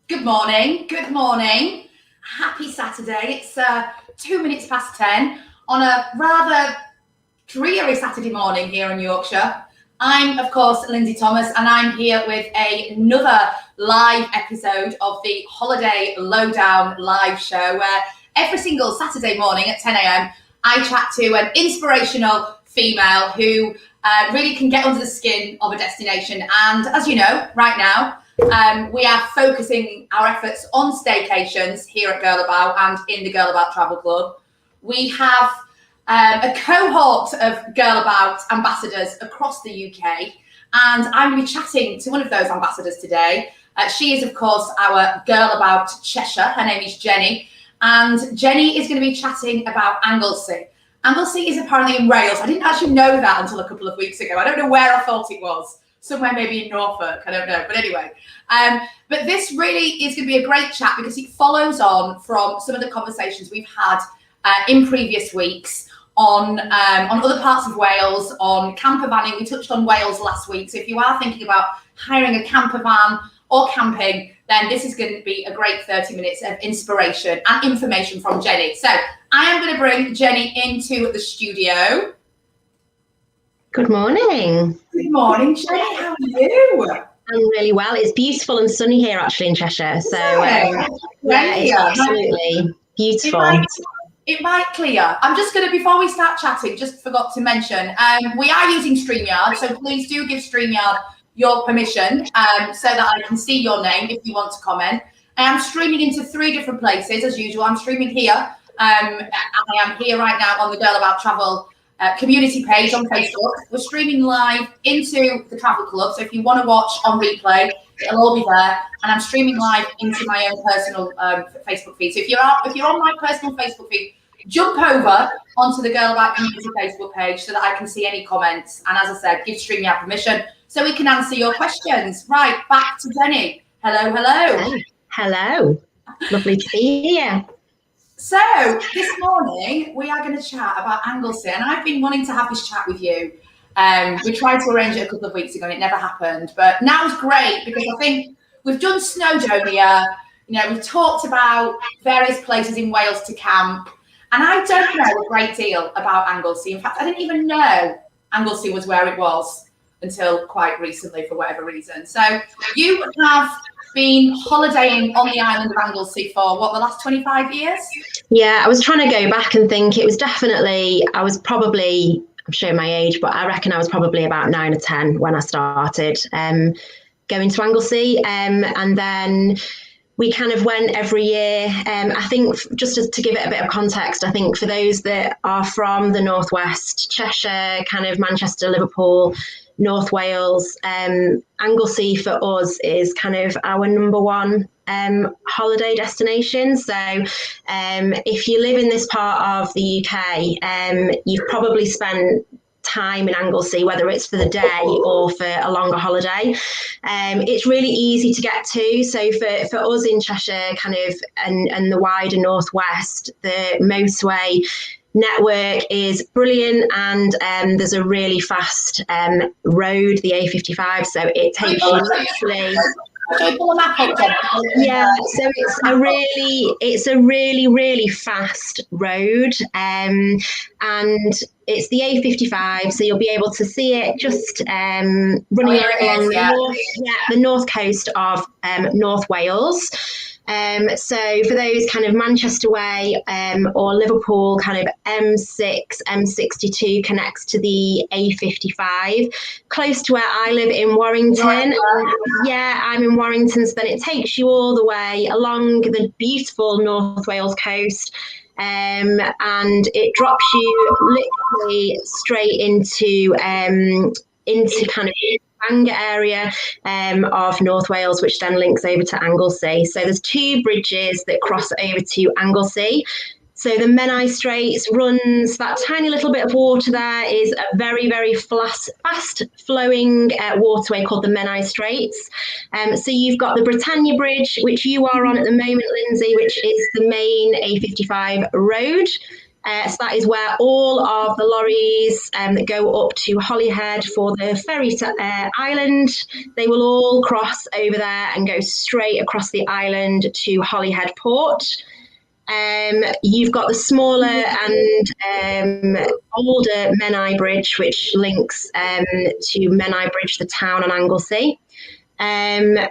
Good morning. Good morning. Happy Saturday. It's 2 minutes past 10 on a rather dreary Saturday morning here in Yorkshire. I'm, of course, Lyndsey Thomas, and I'm here with another live episode of the Holiday Lowdown live show, where every single Saturday morning at 10 a.m. I chat to an inspirational female who really can get under the skin of a destination. And as you know, right now, we are focusing our efforts on staycations here at Girl About and in the Girl About Travel Club. We have a cohort of Girl About ambassadors across the UK, and I'm going to be chatting to one of those ambassadors today. She is, of course, our Girl About Cheshire. Her name is Jenny, and Jenny is going to be chatting about Anglesey. Anglesey is apparently in Wales. I didn't actually know that until a couple of weeks ago. I don't know where I thought it was. Somewhere maybe in Norfolk, I don't know. But anyway, but this really is going to be a great chat because it follows on from some of the conversations we've had in previous weeks on other parts of Wales, on camper vanning. We touched on Wales last week. So if you are thinking about hiring a camper van or camping, then this is going to be a great 30 minutes of inspiration and information from Jenny. So I am going to bring Jenny into the studio. Good morning. Good morning, Jenny. How are you? I'm really well. It's beautiful and sunny here, actually, in Cheshire. So, yeah, it's absolutely beautiful. It might clear. I'm just going to, before we start chatting, just forgot to mention, we are using StreamYard, so please do give StreamYard your permission so that I can see your name if you want to comment. I am streaming into 3 different places, as usual. I'm streaming here. I am here right now on the Girl About Travel community page on Facebook. We're streaming live into the Travel Club, so if you want to watch on replay, it'll all be there. And I'm streaming live into my own personal Facebook feed. So if you're on my personal Facebook feed, jump over onto the Girl About community Facebook page so that I can see any comments. And as I said, give StreamYard permission so we can answer your questions. Right, back to Jenny. Hello, hello. Hello. Lovely to be here. So this morning we are going to chat about Anglesey, and I've been wanting to have this chat with you. We tried to arrange it a couple of weeks ago and it never happened, but now it's great because I think we've done Snowdonia. You know, we've talked about various places in Wales to camp, and I don't know a great deal about Anglesey. In fact, I didn't even know Anglesey was where it was until quite recently for whatever reason. So you have been holidaying on the island of Anglesey for the last 25 years? Yeah, I was trying to go back and think. It was definitely, I'm showing my age, but I reckon I was probably about 9 or 10 when I started going to Anglesey. And then we kind of went every year. I think just to give it a bit of context, I think for those that are from the Northwest, Cheshire, kind of Manchester, Liverpool, North Wales, Anglesey for us is kind of our number one holiday destination. So if you live in this part of the UK, you've probably spent time in Anglesey, whether it's for the day or for a longer holiday. It's really easy to get to. So for us in Cheshire kind of and the wider Northwest, the motorway network is brilliant, and there's a really fast road, the A55, so it takes you literally so it's a really fast road, and it's the A55, so you'll be able to see it just running along the north coast of North Wales. So for those kind of Manchester way or Liverpool, kind of M6, M62 connects to the A55, close to where I live in Warrington. Yeah, I'm in Warrington, so then it takes you all the way along the beautiful North Wales coast. And it drops you literally straight into kind of Bangor area of North Wales, which then links over to Anglesey. So there's 2 bridges that cross over to Anglesey. So the Menai Straits runs, that tiny little bit of water there is a very, very fast flowing waterway called the Menai Straits. So you've got the Britannia Bridge, which you are on at the moment, Lyndsey, which is the main A55 road. So that is where all of the lorries that go up to Holyhead for the ferry to Island, they will all cross over there and go straight across the island to Holyhead Port. You've got the smaller and older Menai Bridge, which links to Menai Bridge, the town, and Anglesey,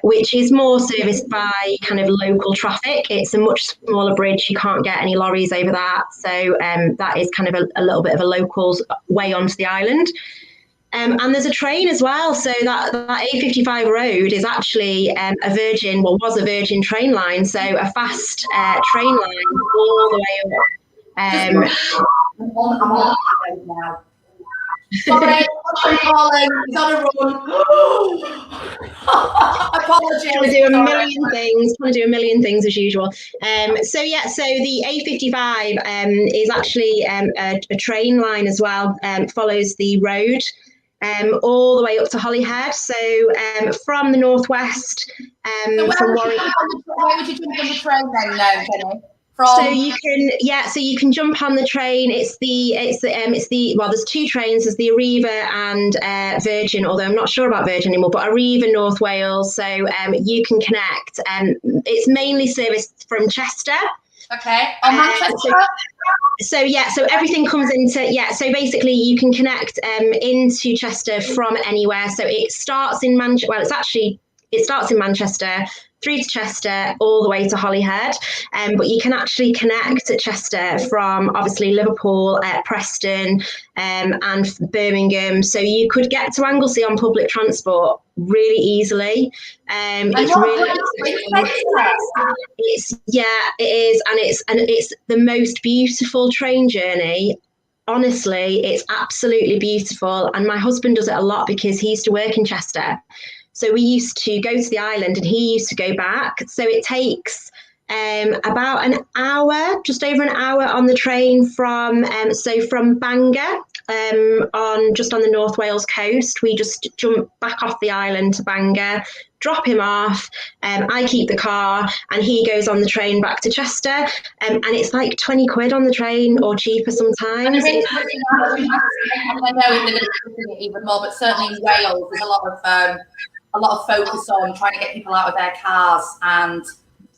which is more serviced by kind of local traffic. It's a much smaller bridge. You can't get any lorries over that. So that is kind of a little bit of a local way onto the island. And there's a train as well. So that A55 road is actually was a virgin train line. So a fast train line all the way up. I'm on now. Sorry, I'm calling. He's on a run. Apologies. Trying to do a million things as usual. So the A55 is actually a train line as well. Follows the road all the way up to Holyhead. So from the northwest, from Warwick. Where would you jump on the train then, Jenny? So you can jump on the train. There's two trains. There's the Arriva and Virgin, although I'm not sure about Virgin anymore, but Arriva North Wales. So you can connect. It's mainly serviced from Chester. Okay. On Manchester. So everything comes into so basically you can connect into Chester from anywhere. So it starts in Manchester. Well, it starts in Manchester, through to Chester, all the way to Holyhead. But you can actually connect at Chester from obviously Liverpool, Preston, and Birmingham. So you could get to Anglesey on public transport really easily. It's the most beautiful train journey. Honestly, it's absolutely beautiful. And my husband does it a lot because he used to work in Chester. So we used to go to the island and he used to go back. So it takes about an hour, just over an hour on the train from Bangor, on the North Wales coast. We just jump back off the island to Bangor, drop him off. I keep the car and he goes on the train back to Chester. And it's like 20 quid on the train or cheaper sometimes. I know in the even more, but certainly in Wales, there's a lot of focus on trying to get people out of their cars and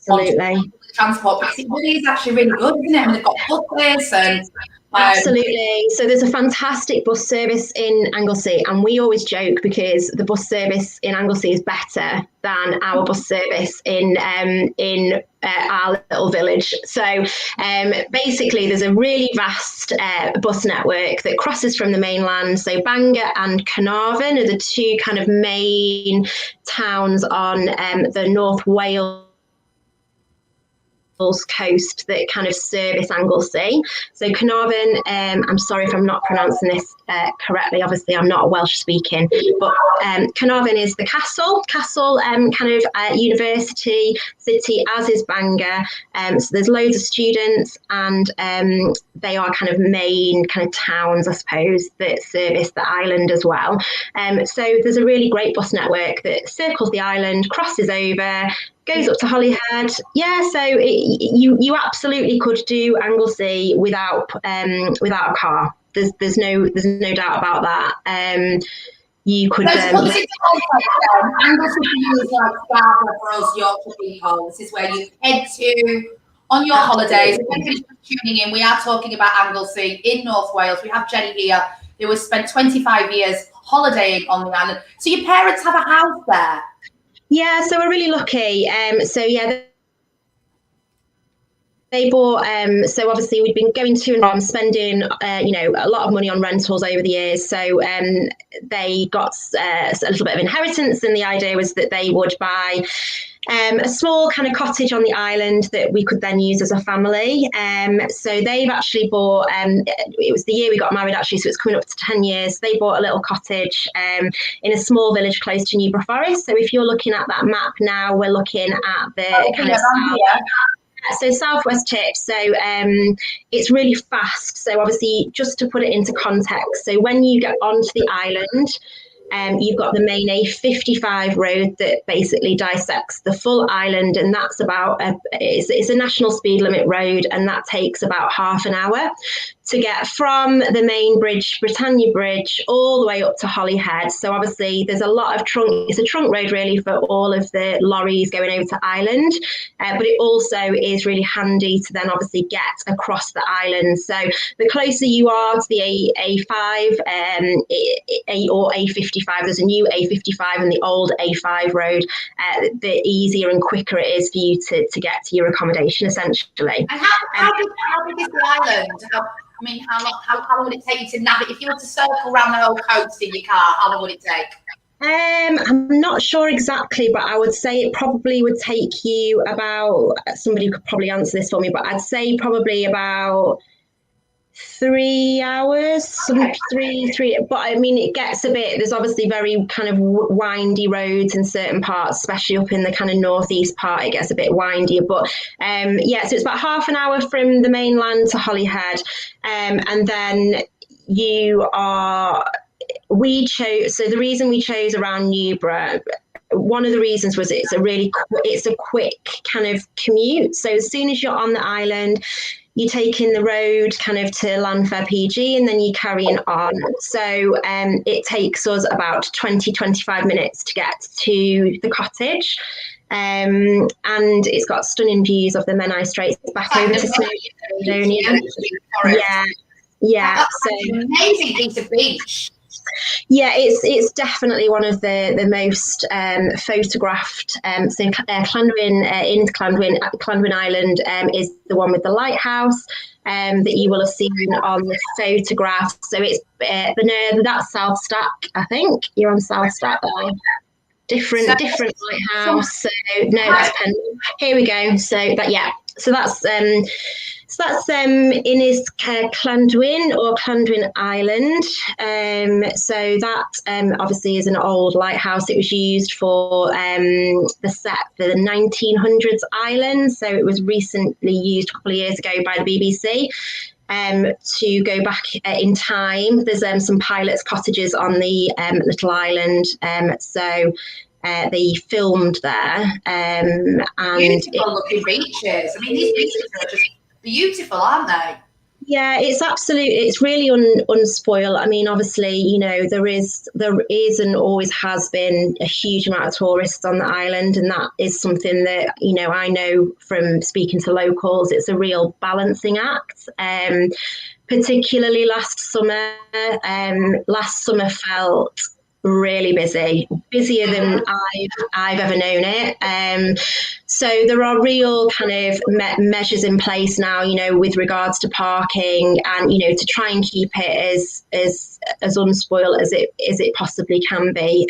absolutely transport, because it really is actually really good, isn't it? And they've got buses and absolutely. So there's a fantastic bus service in Anglesey, and we always joke because the bus service in Anglesey is better than our bus service in our little village. So basically there's a really vast bus network that crosses from the mainland. So Bangor and Carnarvon are the two kind of main towns on the North Wales coast that kind of service Anglesey. So Carnarvon, I'm sorry if I'm not pronouncing this correctly, obviously I'm not Welsh speaking, but Carnarvon is the castle kind of university city, as is Bangor. So there's loads of students, and they are kind of main kind of towns, I suppose, that service the island as well. So there's a really great bus network that circles the island, crosses over, goes up to Holyhead. So you absolutely could do Anglesey without a car. There's no doubt about that. You could. Anglesey for you is like Scarborough for us Yorkshire people. This is where you head to on your holidays. If anybody's tuning in, we are talking about Anglesey in North Wales. We have Jenny here who has spent 25 years holidaying on the island. So your parents have a house there? Yeah, so we're really lucky. They bought, so obviously we'd been going to and from, spending, a lot of money on rentals over the years. So they got a little bit of inheritance, and the idea was that they would buy a small kind of cottage on the island that we could then use as a family. So they've actually bought, it was the year we got married actually, so it's coming up to 10 years. They bought a little cottage in a small village close to Newborough Forest. So if you're looking at that map now, we're looking at the kind of southwest tip. So it's really fast. So obviously, just to put it into context, so when you get onto the island, You've got the main A55 road that basically dissects the full island, and that's about it's a national speed limit road, and that takes about half an hour to get from the main bridge, Britannia Bridge, all the way up to Holyhead. So obviously there's a lot of it's a trunk road really for all of the lorries going over to Island, but it also is really handy to then obviously get across the island. So the closer you are to the A5 or A55, there's a new A55 and the old A5 road, the easier and quicker it is for you to get to your accommodation essentially. And how big is the island? I mean, how long would it take you to navigate? If you were to circle around the whole coast in your car, how long would it take? I'm not sure exactly, but I would say it probably would take you about, somebody could probably answer this for me, but I'd say probably about 3 hours, Okay. three. But I mean, it gets a bit, there's obviously very kind of windy roads in certain parts, especially up in the kind of northeast part, it gets a bit windier. But yeah, so it's about half an hour from the mainland to Holyhead. And then so the reason we chose around Newborough, one of the reasons was it's a quick kind of commute. So as soon as you're on the island, you take in the road kind of to Landfair PG and then you carrying on. So it takes us about 20-25 minutes to get to the cottage. And it's got stunning views of the Menai Straits back over to Snowdonia. Yeah. So an amazing piece of beach. Yeah, it's definitely one of the most photographed. So Llanddwyn Island is the one with the lighthouse that you will have seen on the photograph. So it's that's South Stack, I think. You're on South Stack there. Different lighthouse. So no, that's Pen. Here we go. So that's Llanddwyn or Llanddwyn Island. So that obviously is an old lighthouse. It was used for the set for the 1900s island. So it was recently used a couple of years ago by the BBC. To go back in time, there's some pilots' cottages on the little island. So they filmed there. And beautiful looking beaches. I mean, these beaches are just beautiful, aren't they? Yeah, it's really unspoiled. I mean, obviously, there is and always has been a huge amount of tourists on the island, and that is something that I know from speaking to locals. It's a real balancing act. Particularly last summer. Last summer felt really busier than I've ever known it. So there are real kind of measures in place now, with regards to parking and, to try and keep it as unspoiled as it possibly can be.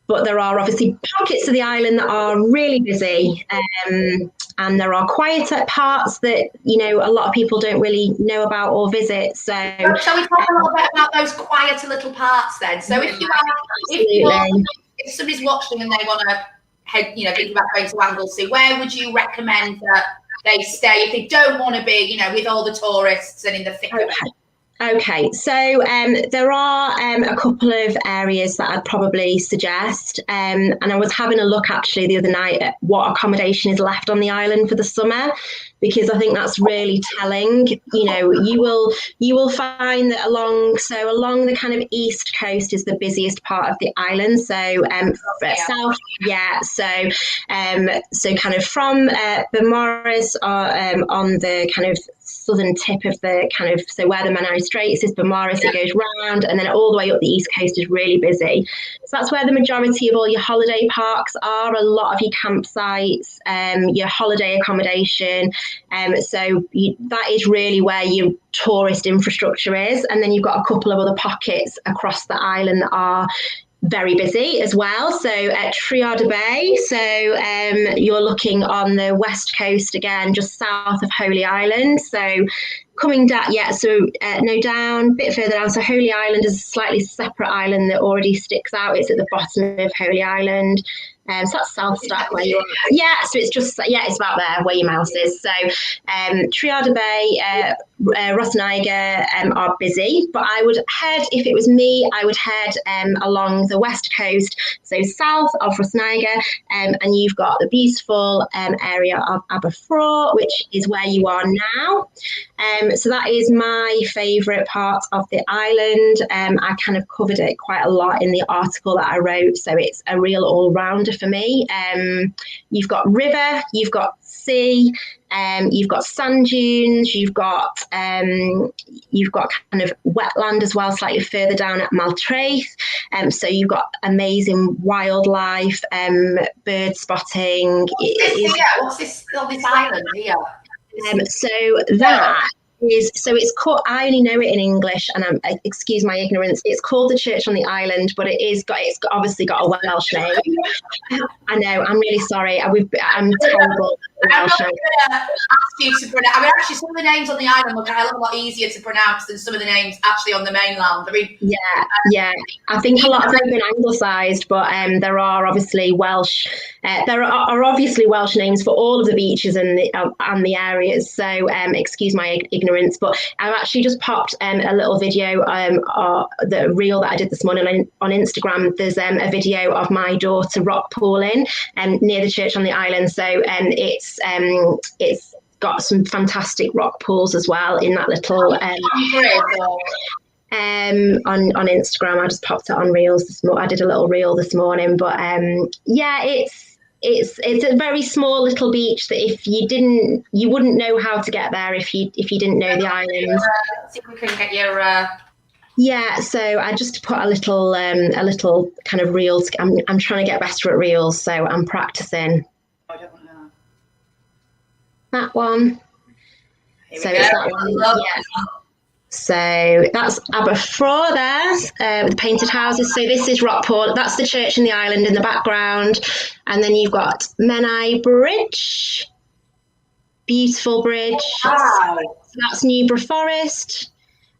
But there are obviously pockets of the island that are really busy, and there are quieter parts that a lot of people don't really know about or visit. So shall we talk a little bit about those quieter little parts then? So if somebody's watching and they want to think about going to Anglesey, where would you recommend that they stay if they don't want to be with all the tourists and in the thick of it? Okay, so there are a couple of areas that I'd probably suggest, and I was having a look actually the other night at what accommodation is left on the island for the summer, because I think that's really telling. You will find that along the kind of east coast is the busiest part of the island. So south, so kind of from Beaumaris on the kind of southern tip of the kind of, so where the Menai Straits is, Beaumaris, it goes round, and then all the way up the east coast is really busy. So that's where the majority of all your holiday parks are, a lot of your campsites, your holiday accommodation. So that is really where your tourist infrastructure is. And then you've got a couple of other pockets across the island that are very busy as well. So at Triage Bay, so you're looking on the west coast again, just south of Holy Island. So coming down, no down, a bit further down. So Holy Island is a slightly separate island that already sticks out. It's at the bottom of Holy Island. So that's South Stack where you are. Yeah, so it's just, it's about there where your mouse is. So Triage Bay, Rosniger are busy, but I would head, if it was me, I would head along the west coast, so south of Rosniger, and you've got the beautiful area of Aberfraw, which is where you are now. So that is my favourite part of the island. I kind of covered it quite a lot in the article that I wrote, so it's a real all-rounder for me. You've got river, you've got sea, you've got sand dunes, you've got kind of wetland as well, slightly further down at Maltraeth. So you've got amazing wildlife, bird spotting. What's this island here? So that so it's called, I only know it in English, and excuse my ignorance, it's called the Church on the Island, but it's obviously got a Welsh name. I know, I'm really sorry. I'm terrible at I'm Welsh not going to ask you to pronounce. I mean, actually, some of the names on the island look a hell of a lot easier to pronounce than some of the names actually on the mainland. I mean, yeah. I think a lot of them have been anglicised, but there are obviously Welsh. There are obviously Welsh names for all of the beaches and the areas. So excuse my ignorance, but I've actually just popped a little video, the reel that I did this morning on Instagram. There's a video of my daughter rock pooling near the Church on the Island. So it's got some fantastic rock pools as well in that little on Instagram. I just popped it on reels this morning. I did a little reel this morning, but it's a very small little beach that you wouldn't know how to get there if you didn't know the island. See if we can get your. Yeah, so I just put a little kind of reels. I'm trying to get better at reels, so I'm practicing. I don't know. That one. So it's that one. Yeah. So that's Aberfraw there, with the painted houses. So this is Rockport. That's the church in the island in the background. And then you've got Menai Bridge. Beautiful bridge. Wow. So that's Newborough Forest.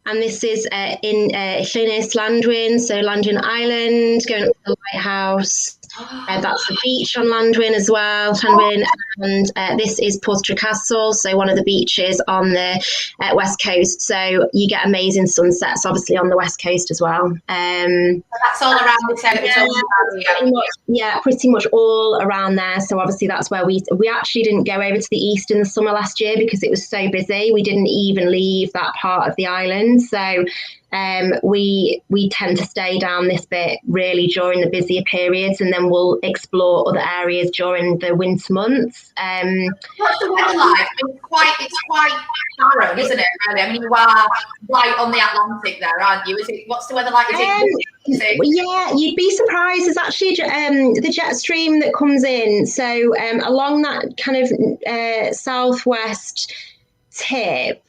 And this is in Llynys Llandwyn, so Llandwyn Island, going up to the lighthouse. That's the beach on Llandwyn as well, Llandwyn. And this is Portray Castle, so one of the beaches on the west coast. So you get amazing sunsets, obviously, on the west coast as well. So that's all around this area. Pretty much all around there. So obviously that's where we actually didn't go over to the east in the summer last year because it was so busy. We didn't even leave that part of the island. So we tend to stay down this bit really during the busier periods, and then we'll explore other areas during the winter months. What's the weather like? It's quite barren, isn't it? Really? I mean, you are right on the Atlantic there, aren't you? What's the weather like? Yeah, you'd be surprised. There's actually the jet stream that comes in. So along that kind of southwest tip,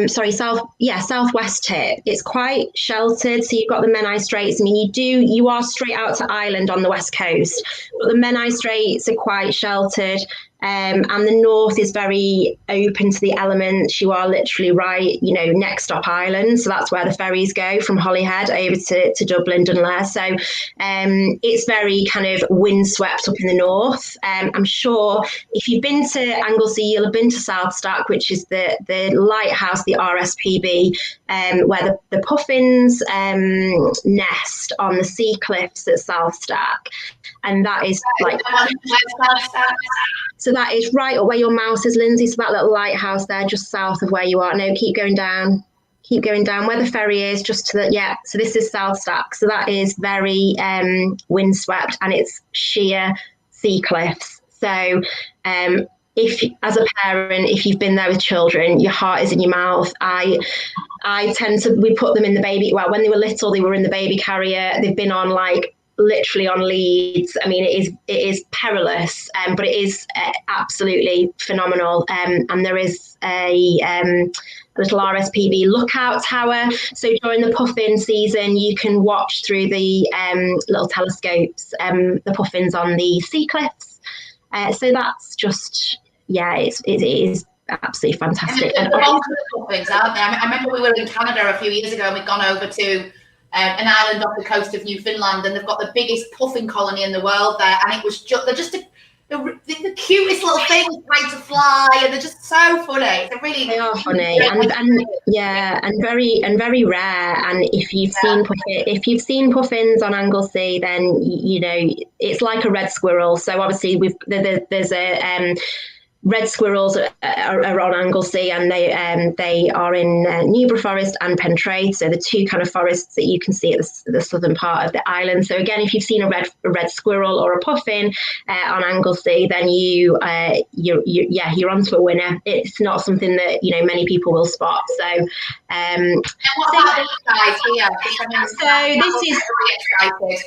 southwest tip, it's quite sheltered. So you've got the Menai Straits. I mean, you are straight out to Ireland on the west coast, but the Menai Straits are quite sheltered. And the north is very open to the elements. You are literally right, next stop Ireland. So that's where the ferries go from Holyhead over to Dublin, Dunleer. So it's very kind of windswept up in the north. I'm sure if you've been to Anglesey, you'll have been to South Stack, which is the lighthouse, the RSPB, where the puffins nest on the sea cliffs at South Stack. And that is like... So that is right up where your mouse is, Lyndsey. So that little lighthouse there, just south of where you are. No, keep going down. Keep going down where the ferry is, just to the, yeah. So this is South Stack. So that is very windswept, and it's sheer sea cliffs. So if, as a parent, if you've been there with children, your heart is in your mouth. We put them in the baby, well, when they were little, they were in the baby carrier. They've been on literally on leads. I mean, it is perilous, but it is absolutely phenomenal. And there is a little RSPB lookout tower. So during the puffin season, you can watch through the little telescopes, the puffins on the sea cliffs. So that's just, it is absolutely fantastic. And the puffins, aren't they? I remember we were in Canada a few years ago, and we'd gone over to an island off the coast of Newfoundland, and they've got the biggest puffin colony in the world there, and it was they're the cutest little things trying to fly, and they're just so funny. They are funny, and very rare. And if you've seen puffins on Anglesey, then you know it's like a red squirrel. So obviously there's a red squirrels are on Anglesey, and they are in Newborough Forest and Pentrade, so the two kind of forests that you can see at the southern part of the island. So again, if you've seen a red squirrel or a puffin on Anglesey, then you're onto a winner. It's not something that many people will spot. So and what about these guys here? So this is excited.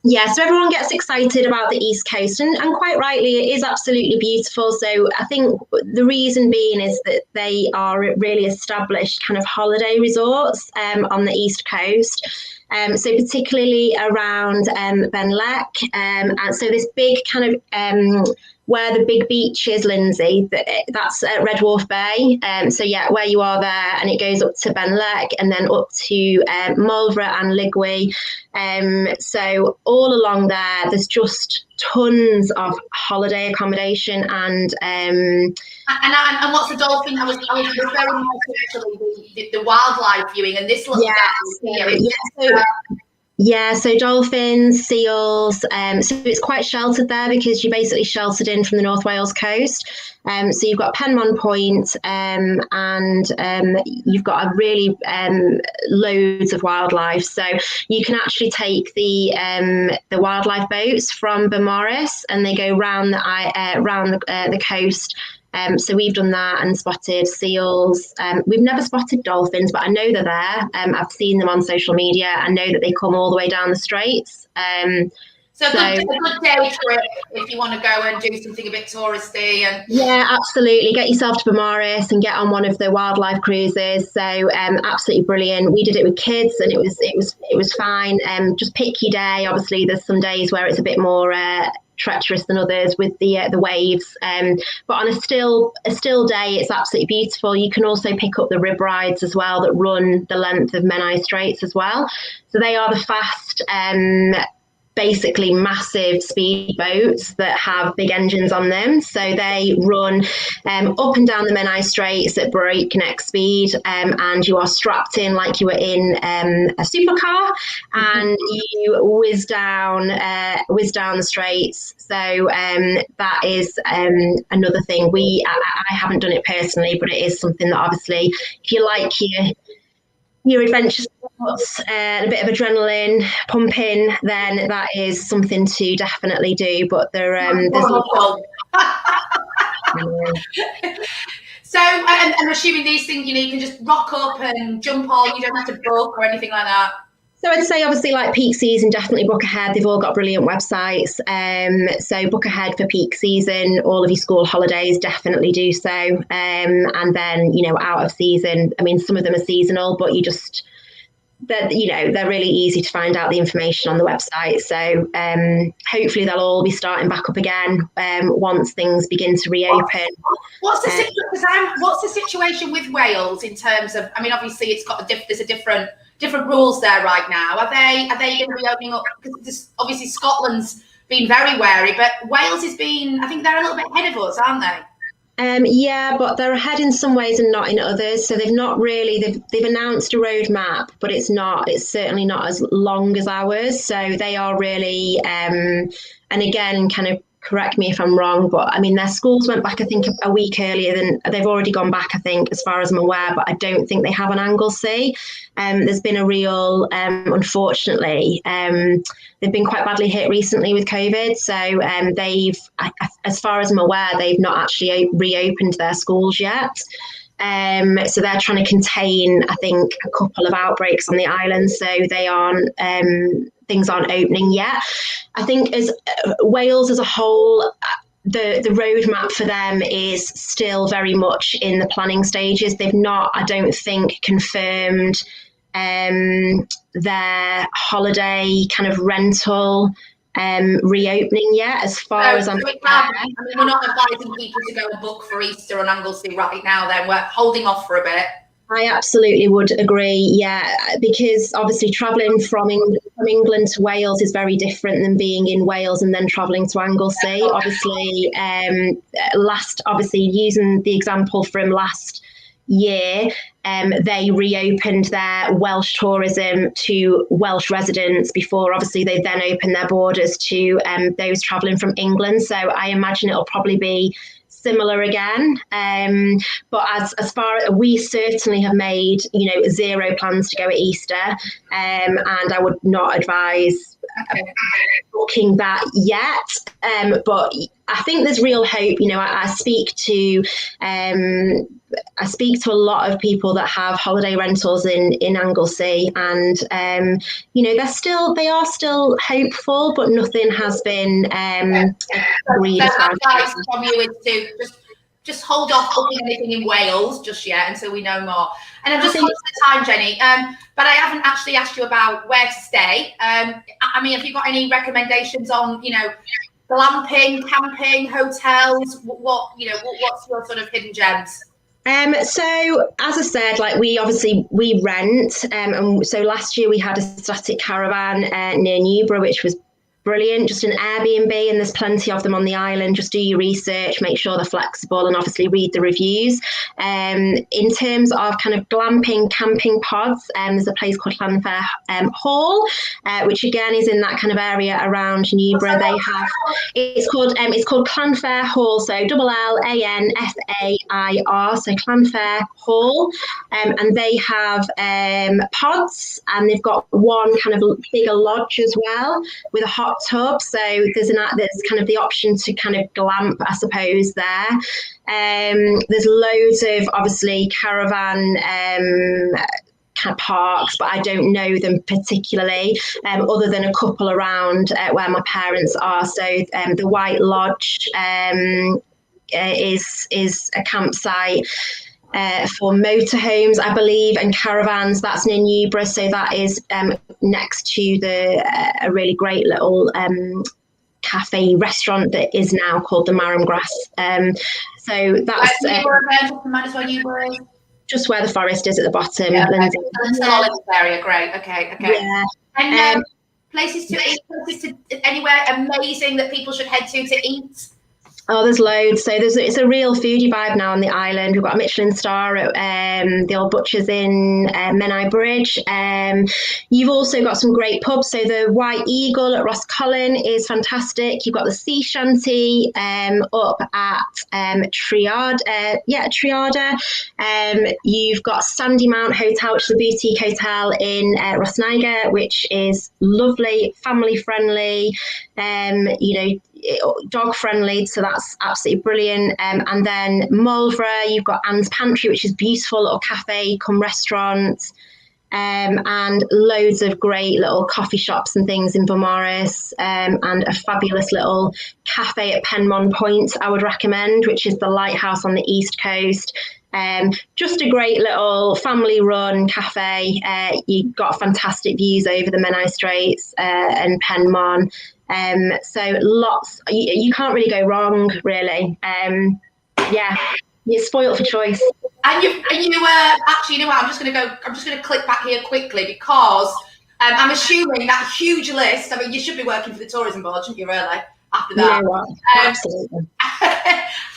Yeah, so everyone gets excited about the East Coast, and quite rightly, it is absolutely beautiful. So I think the reason being is that they are really established kind of holiday resorts on the East Coast. So particularly around Benlec, and so this big kind of where the big beach is, Lyndsey, that's at Red Wharf Bay. So yeah, where you are there, and it goes up to Benlec and then up to Marlborough and Ligwy. So all along there's just tons of holiday accommodation and what's the dolphin? I was very much actually the wildlife viewing, and this little so dolphins, seals. So it's quite sheltered there because you're basically sheltered in from the North Wales coast. So you've got Penmon Point, and you've got a really loads of wildlife. So you can actually take the wildlife boats from Beaumaris, and they go round the coast. So we've done that and spotted seals. We've never spotted dolphins, but I know they're there. I've seen them on social media. I know that they come all the way down the Straits. So a good day trip if you want to go and do something a bit touristy. Yeah, absolutely. Get yourself to Beaumaris and get on one of the wildlife cruises. So absolutely brilliant. We did it with kids, and it was fine. Just pick your day. Obviously, there's some days where it's a bit more treacherous than others with the waves, but on a still day, it's absolutely beautiful. You can also pick up the rib rides as well that run the length of Menai Straits as well. So they are the fast basically massive speed boats that have big engines on them. So they run up and down the Menai Straits at breakneck speed, and you are strapped in like you were in a supercar, and you whiz down the Straits. So that is another thing. I haven't done it personally, but it is something that obviously, if you like your adventure sports, a bit of adrenaline pumping, then that is something to definitely do. But there's So I'm assuming these things, you can just rock up and jump on. You don't have to book or anything like that. So I'd say obviously like peak season, definitely book ahead. They've all got brilliant websites. So book ahead for peak season. All of your school holidays, definitely do so. And then, out of season, I mean, some of them are seasonal, but they're really easy to find out the information on the website. So hopefully they'll all be starting back up again once things begin to reopen. What's the situation with Wales in terms of? I mean, obviously there's a different rules there right now. Are they going to be opening up? Because obviously Scotland's been very wary, but Wales has been. I think they're a little bit ahead of us, aren't they? Yeah, but they're ahead in some ways and not in others. So they've not really, they've announced a roadmap, but it's certainly not as long as ours. So they are really, and again, kind of correct me if I'm wrong, but I mean, their schools went back, I think, a week earlier than they've already gone back, I think, as far as I'm aware, but I don't think they have an Anglesey. There's been a real, unfortunately, they've been quite badly hit recently with COVID. So as far as I'm aware, they've not actually reopened their schools yet. So they're trying to contain, I think, a couple of outbreaks on the island. So things aren't opening yet. I think as Wales as a whole, the roadmap for them is still very much in the planning stages. They've not, I don't think, confirmed their holiday kind of rental reopening yet, as far as I'm aware. I mean, we're not advising people to go and book for Easter on Anglesey right now, then we're holding off for a bit. I absolutely would agree, yeah, because obviously travelling from England from England to Wales is very different than being in Wales and then travelling to Anglesey. Obviously, obviously using the example from last year, they reopened their Welsh tourism to Welsh residents before obviously they then opened their borders to those travelling from England. So I imagine it'll probably be similar again. But as far as we certainly have made, zero plans to go at Easter, and I would not advise booking that yet. But I think there's real hope. I speak to a lot of people that have holiday rentals in Anglesey, and they are still hopeful, but nothing has been agreed. So advice from you is to just hold off booking anything in Wales just yet until we know more. And I'm just conscious of the time, Jenny. But I haven't actually asked you about where to stay. I mean, have you got any recommendations on, glamping, camping, hotels? What's your sort of hidden gems? So as I said, we rent, and so last year we had a static caravan near Newborough, which was brilliant, just an Airbnb, and there's plenty of them on the island. Just do your research, make sure they're flexible, and obviously read the reviews. In terms of kind of glamping, camping pods, there's a place called Llanfair Hall, which again is in that kind of area around Newborough. They have it's called Llanfair Hall, so Llanfair, so Llanfair Hall, and they have pods, and they've got one kind of bigger lodge as well with a hot tub. So there's kind of the option to kind of glamp, I suppose, there. There's loads of obviously caravan kind of parks, but I don't know them particularly, other than a couple around where my parents are. So the White Lodge is a campsite for motorhomes, I believe, and caravans. That's near Newborough, so that is next to a really great little cafe restaurant that is now called the Marham Grass. So that's just where the forest is at the bottom. Yeah, area. Great. Okay. Yeah. And places to eat, places to anywhere amazing that people should head to eat. Oh, there's loads. So it's a real foodie vibe now on the island. We've got a Michelin star at the old butchers in Menai Bridge. You've also got some great pubs. So the White Eagle at Roscollon is fantastic. You've got the Sea Shanty up at Triada. You've got Sandy Mount Hotel, which is a boutique hotel in Rosniger, which is lovely, family friendly. Dog friendly, so that's absolutely brilliant. And then Marlborough, you've got Anne's Pantry, which is beautiful little cafe cum restaurant, and loads of great little coffee shops and things in Beaumaris, and a fabulous little cafe at Penmon Point I would recommend, which is the lighthouse on the east coast. Just a great little family run cafe. You've got fantastic views over the Menai Straits and Penmon. So lots, you can't really go wrong, really. You're spoilt for choice. And you actually, you know what? I'm just going to click back here quickly because I'm assuming that huge list. I mean, you should be working for the tourism board, shouldn't you? Really? After that, you know what? Absolutely.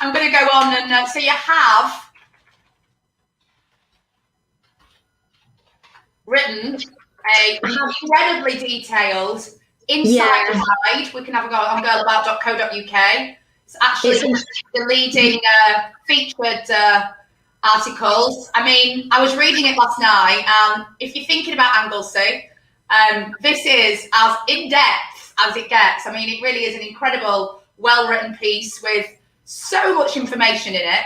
I'm going to go on and so you have written a incredibly detailed inside guide. We can have a go on girlabout.co.uk. It's actually the leading featured articles. I mean, I was reading it last night, and if you're thinking about Anglesey, this is as in-depth as it gets. I mean, it really is an incredible, well-written piece with so much information in it,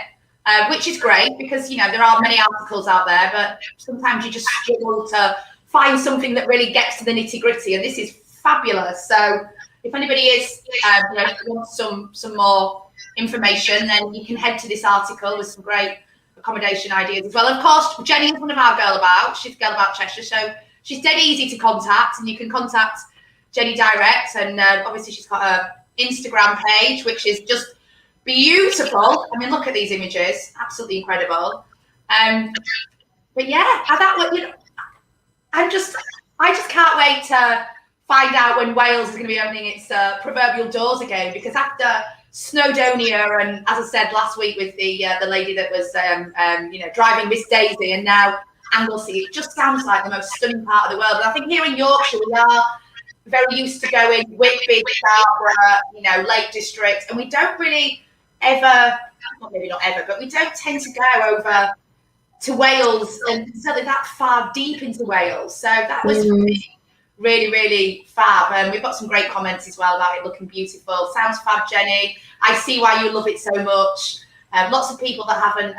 which is great because, there are many articles out there, but sometimes you just struggle to find something that really gets to the nitty-gritty, and this is fabulous. So if anybody wants some more information, then you can head to this article with some great accommodation ideas as well. Of course, Jenny is one of our Girl About. She's Girl About Cheshire, so she's dead easy to contact, and you can contact Jenny direct. And obviously, she's got her Instagram page, which is just beautiful. I mean, look at these images, absolutely incredible. But yeah, I just can't wait to find out when Wales is going to be opening its proverbial doors again, because after Snowdonia and, as I said last week with the lady that was driving Miss Daisy, and now Anglesey, it just sounds like the most stunning part of the world. And I think here in Yorkshire we are very used to going Whitby, Scarborough, Lake District, and we don't really ever, well, maybe not ever, but we don't tend to go over to Wales and certainly that far deep into Wales. So that was really, really fab. And we've got some great comments as well about it looking beautiful. Sounds fab, Jenny. I see why you love it so much. Lots of people that haven't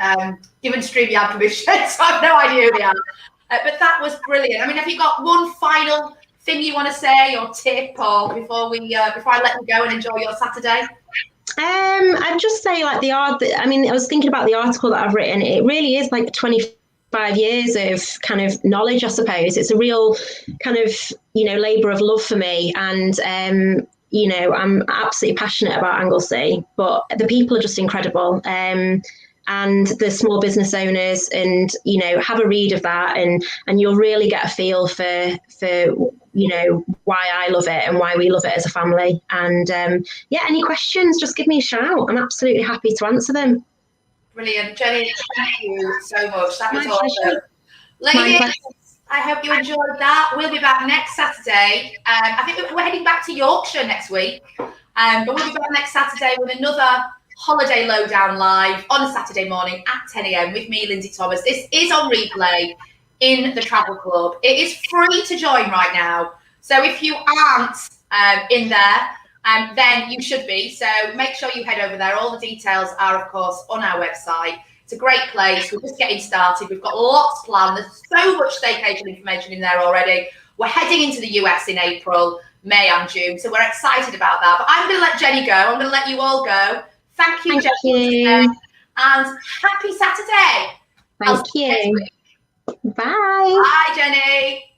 given StreamYard permission, so I have no idea who they are. But that was brilliant. I mean, have you got one final thing you want to say or tip, or before I let you go and enjoy your Saturday? I'd just say, like, I was thinking about the article that I've written. It really is like 25 years of kind of knowledge, I suppose. It's a real kind of, labour of love for me. And, I'm absolutely passionate about Anglesey, but the people are just incredible. And the small business owners, and, have a read of that, and you'll really get a feel for why I love it and why we love it as a family. And any questions, just give me a shout. I'm absolutely happy to answer them. Brilliant, Jenny. Thank you so much. That was awesome. Ladies, I hope you enjoyed that. We'll be back next Saturday. I think we're heading back to Yorkshire next week, but we'll be back next Saturday with another Holiday Lowdown live on a Saturday morning at 10 a.m. with me, Lyndsey Thomas. This is on replay in the Travel Club. It is free to join right now. So if you aren't in there, then you should be. So make sure you head over there. All the details are, of course, on our website. It's a great place. We're just getting started. We've got lots planned. There's so much staycation information in there already. We're heading into the US in April, May and June. So we're excited about that. But I'm going to let Jenny go. I'm going to let you all go. Thank you, Jenny. And happy Saturday. Thank you. Bye. Bye, Jenny.